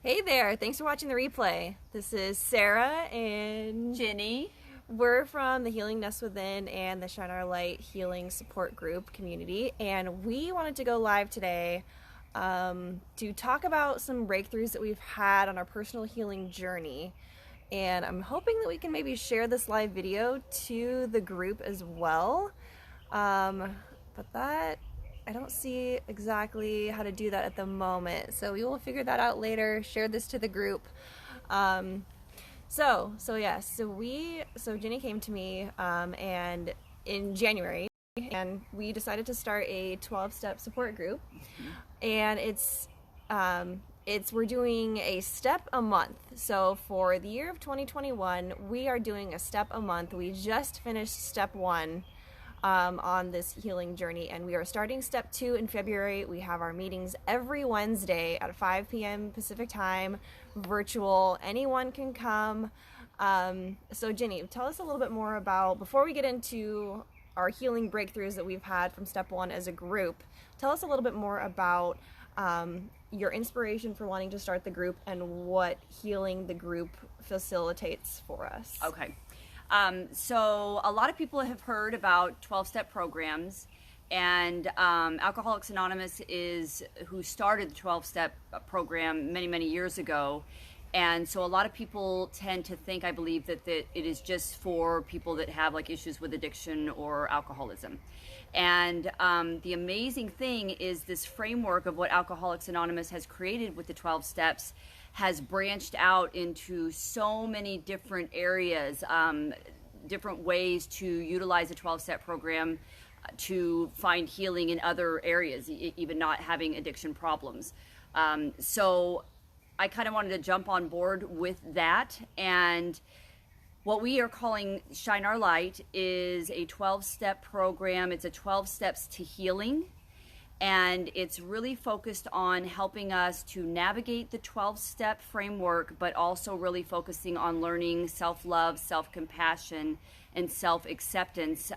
Hey there, thanks for watching the replay. This is Sarah and Jenny. We're from the Healing Nest Within and the Shine Our Light Healing Support Group community, and we wanted to go live today to talk about some breakthroughs that we've had on our personal healing journey. And I'm hoping that we can maybe share this live video to the group as well. But that I don't see exactly how to do that at the moment, so we will figure that out later. Share this to the group. So Jenny came to me and in January, and we decided to start a 12-step support group, and we're doing a step a month. So for the year of 2021, we are doing a step a month. We just finished step 1 on this healing journey, and we are starting step 2 in February. We have our meetings every Wednesday at 5 p.m. Pacific time, virtual. Anyone can come. So Jenny, tell us a little bit more about, before we get into our healing breakthroughs that we've had from step 1 as a group, tell us a little bit more about your inspiration for wanting to start the group and what healing the group facilitates for us. Okay. So a lot of people have heard about 12-step programs, and Alcoholics Anonymous is who started the 12-step program many, many years ago. And so a lot of people tend to think, I believe, that it is just for people that have like issues with addiction or alcoholism. And the amazing thing is this framework of what Alcoholics Anonymous has created with the 12 steps has branched out into so many different areas, different ways to utilize a 12-step program to find healing in other areas, even not having addiction problems. So I kind of wanted to jump on board with that, and what we are calling Shine Our Light is a 12-step program. It's a 12 steps to healing, and it's really focused on helping us to navigate the 12-step framework, but also really focusing on learning self-love, self-compassion, and self-acceptance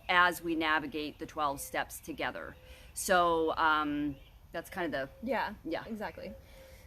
as we navigate the 12 steps together. So that's kind of the... Yeah, exactly.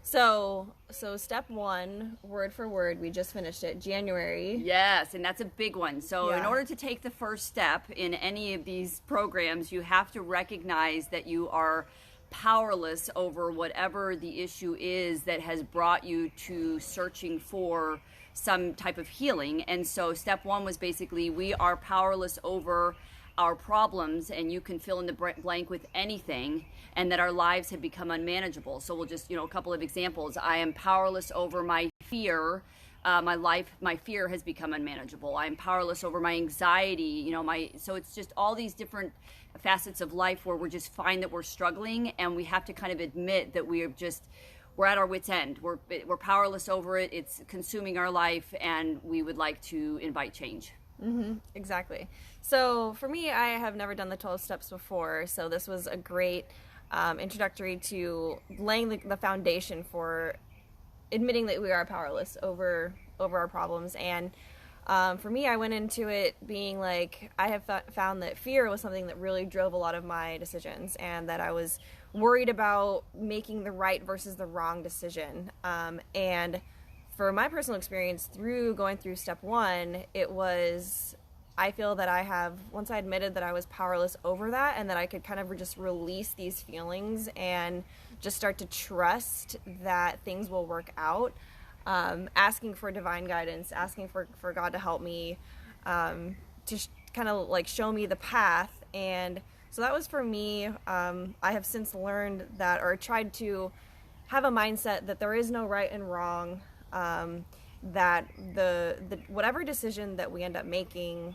So step 1, word for word, we just finished it, January. Yes, and that's a big one. So in order to take the first step in any of these programs, you have to recognize that you are powerless over whatever the issue is that has brought you to searching for some type of healing. And so step 1 was basically, we are powerless over our problems, and you can fill in the blank with anything, and that our lives have become unmanageable. So we'll just, a couple of examples. I am powerless over my fear. My fear has become unmanageable. I'm powerless over my anxiety. So it's just all these different facets of life where we're just find that we're struggling, and we have to kind of admit that we're at our wit's end. We're powerless over it. It's consuming our life, and we would like to invite change. Mm-hmm, exactly. So for me, I have never done the 12 steps before, so this was a great introductory to laying the foundation for admitting that we are powerless over our problems. And for me, I went into it being like, I have found that fear was something that really drove a lot of my decisions, and that I was worried about making the right versus the wrong decision. And for my personal experience through going through step 1, I feel that once I admitted that I was powerless over that, and that I could kind of just release these feelings and just start to trust that things will work out, asking for divine guidance, asking for God to help me, to kind of like show me the path. And so that was for me. I have since learned that, or tried to have a mindset that there is no right and wrong, that the whatever decision that we end up making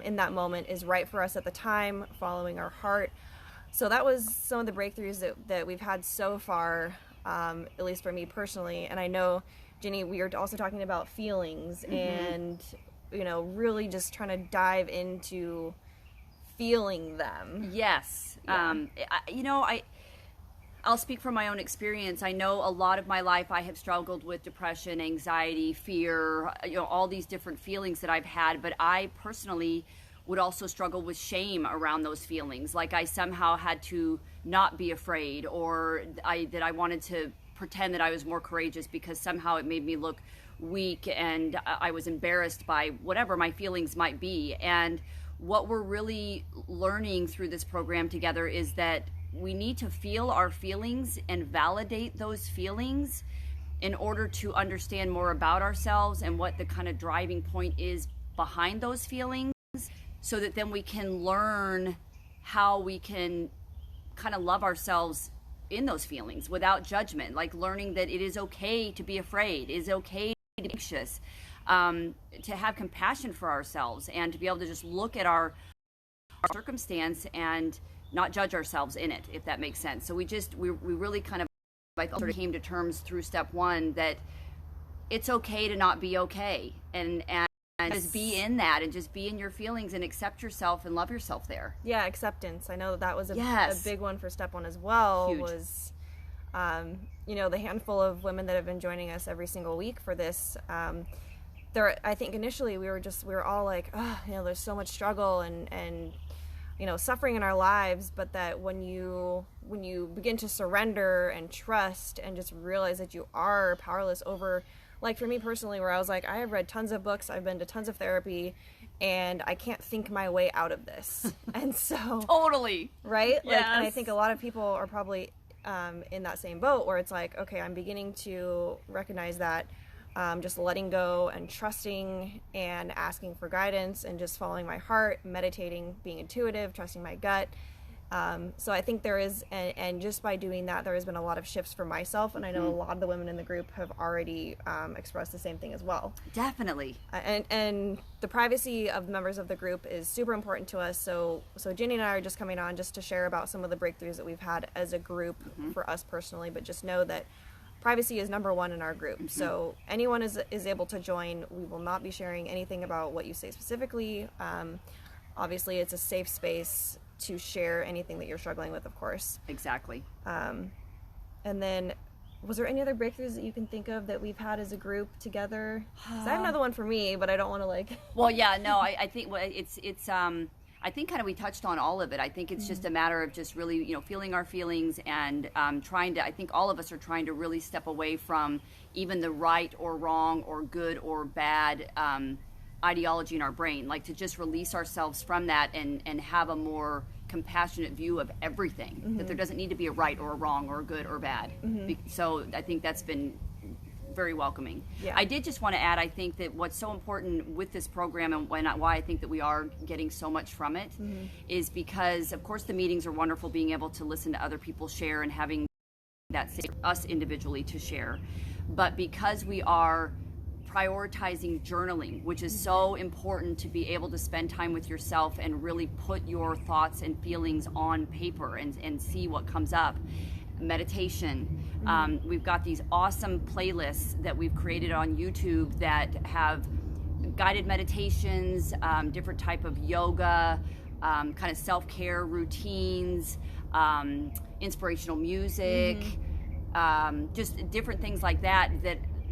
in that moment is right for us at the time, following our heart. So that was some of the breakthroughs that we've had so far, at least for me personally. And I know, Jenny, we are also talking about feelings, and really just trying to dive into feeling them. Yes. I'll speak from my own experience. I know a lot of my life I have struggled with depression, anxiety, fear, all these different feelings that I've had, but I personally would also struggle with shame around those feelings. Like I somehow had to not be afraid, or that I wanted to pretend that I was more courageous because somehow it made me look weak, and I was embarrassed by whatever my feelings might be. And what we're really learning through this program together is that we need to feel our feelings and validate those feelings in order to understand more about ourselves and what the kind of driving point is behind those feelings, so that then we can learn how we can kind of love ourselves in those feelings without judgment, like learning that it is okay to be afraid, it is okay to be anxious, to have compassion for ourselves, and to be able to just look at our circumstance and not judge ourselves in it, if that makes sense. So we really kind of sort of came to terms through step one that it's okay to not be okay, and just be in that, and just be in your feelings, and accept yourself and love yourself there. Yeah, acceptance. I know that was a big one for step one as well. Huge. Was the handful of women that have been joining us every single week for this. I think initially we were all like, oh, there's so much struggle and suffering in our lives, but that when you begin to surrender and trust and just realize that you are powerless over, like for me personally, where I was like, I have read tons of books, I've been to tons of therapy, and I can't think my way out of this. And so Totally. Right? Yes. And I think a lot of people are probably in that same boat where it's like, okay, I'm beginning to recognize that just letting go and trusting and asking for guidance and just following my heart, meditating, being intuitive, trusting my gut. So I think there is, and just by doing that, there has been a lot of shifts for myself, and I know a lot of the women in the group have already expressed the same thing as well. Definitely. And the privacy of the members of the group is super important to us. So Ginny and I are just coming on just to share about some of the breakthroughs that we've had as a group for us personally, but just know that privacy is number one in our group. So anyone is able to join. We will not be sharing anything about what you say specifically. Obviously, it's a safe space to share anything that you're struggling with, of course. Exactly. And then, was there any other breakthroughs that you can think of that we've had as a group together? 'Cause I have another one for me, but I don't want to Well, yeah, no, I think it's I think kind of we touched on all of it. I think it's just a matter of just really, feeling our feelings and trying to, I think all of us are trying to really step away from even the right or wrong or good or bad ideology in our brain, like to just release ourselves from that and have a more compassionate view of everything, that there doesn't need to be a right or a wrong or a good or bad. So I think that's been very welcoming. Yeah. I did just want to add, I think that what's so important with this program and why I think that we are getting so much from it is because, of course, the meetings are wonderful, being able to listen to other people share and having that us individually to share. But because we are prioritizing journaling, which is so important to be able to spend time with yourself and really put your thoughts and feelings on paper and see what comes up. Meditation. We've got these awesome playlists that we've created on YouTube that have guided meditations, different type of yoga, kind of self-care routines, inspirational music, just different things like that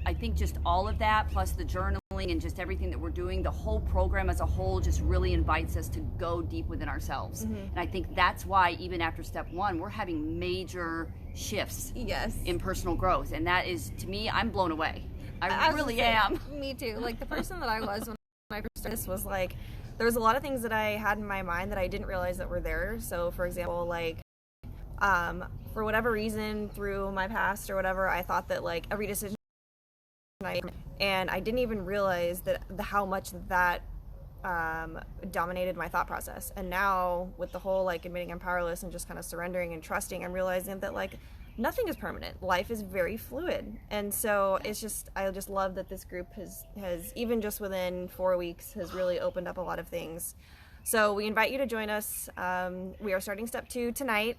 I think just all of that, plus the journaling and just everything that we're doing, the whole program as a whole just really invites us to go deep within ourselves. And I think that's why even after step one, we're having major shifts in personal growth. And that is, to me, I'm blown away. I really am. Me too. Like the person that I was when I first started this was like, there was a lot of things that I had in my mind that I didn't realize that were there. So for example, like, for whatever reason through my past or whatever, I thought that like every decision and I didn't even realize that how much that dominated my thought process. And now with the whole like admitting I'm powerless and just kind of surrendering and trusting, I'm realizing that like nothing is permanent. Life is very fluid. And so it's just, I just love that this group has even just within 4 weeks has really opened up a lot of things. So we invite you to join us. We are starting step 2 tonight.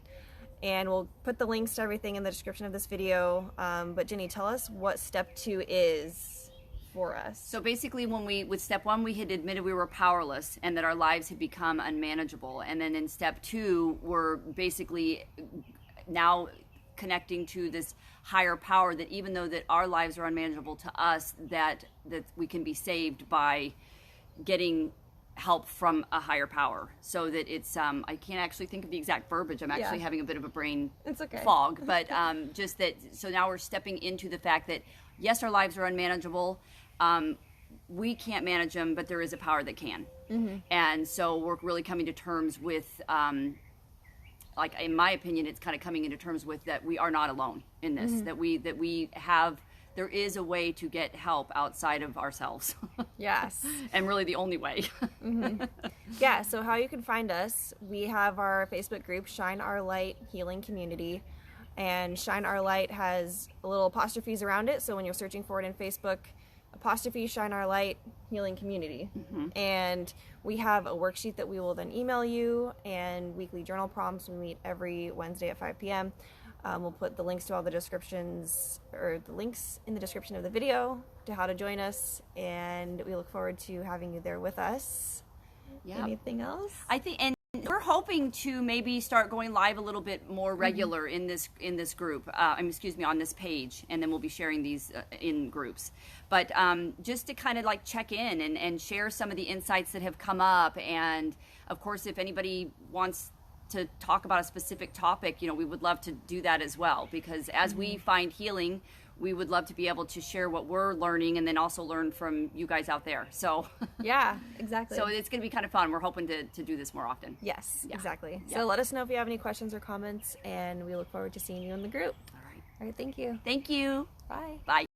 And we'll put the links to everything in the description of this video. But Jenny, tell us what step 2 is for us. So basically with step 1, we had admitted we were powerless and that our lives had become unmanageable. And then in step 2, we're basically now connecting to this higher power, that even though that our lives are unmanageable to us, that we can be saved by getting help from a higher power, so that it's I can't actually think of the exact verbiage. I'm actually having a bit of a brain It's okay. fog, but just that. So now we're stepping into the fact that yes, our lives are unmanageable. We can't manage them, but there is a power that can. And so we're really coming to terms with, like in my opinion, it's kind of coming into terms with that we are not alone in this. That we have. There is a way to get help outside of ourselves. Yes. And really the only way. Yeah, so how you can find us, we have our Facebook group, Shine Our Light Healing Community. And Shine Our Light has a little apostrophes around it, so when you're searching for it in Facebook, apostrophe Shine Our Light Healing Community. And we have a worksheet that we will then email you, and weekly journal prompts. We meet every Wednesday at 5 p.m. We'll put the links to all the descriptions, or the links in the description of the video to how to join us, and we look forward to having you there with us. Yeah. Anything else? I think, and we're hoping to maybe start going live a little bit more regular in this group. Excuse me, on this page, and then we'll be sharing these in groups. But just to kind of like check in and share some of the insights that have come up, and of course, if anybody wants to talk about a specific topic, we would love to do that as well, because as we find healing, we would love to be able to share what we're learning, and then also learn from you guys out there. So Yeah, exactly. so it's going to be kind of fun. We're hoping to do this more often. Yes, exactly. Yeah. So let us know if you have any questions or comments, and we look forward to seeing you in the group. All right. All right, thank you. Thank you. Bye. Bye.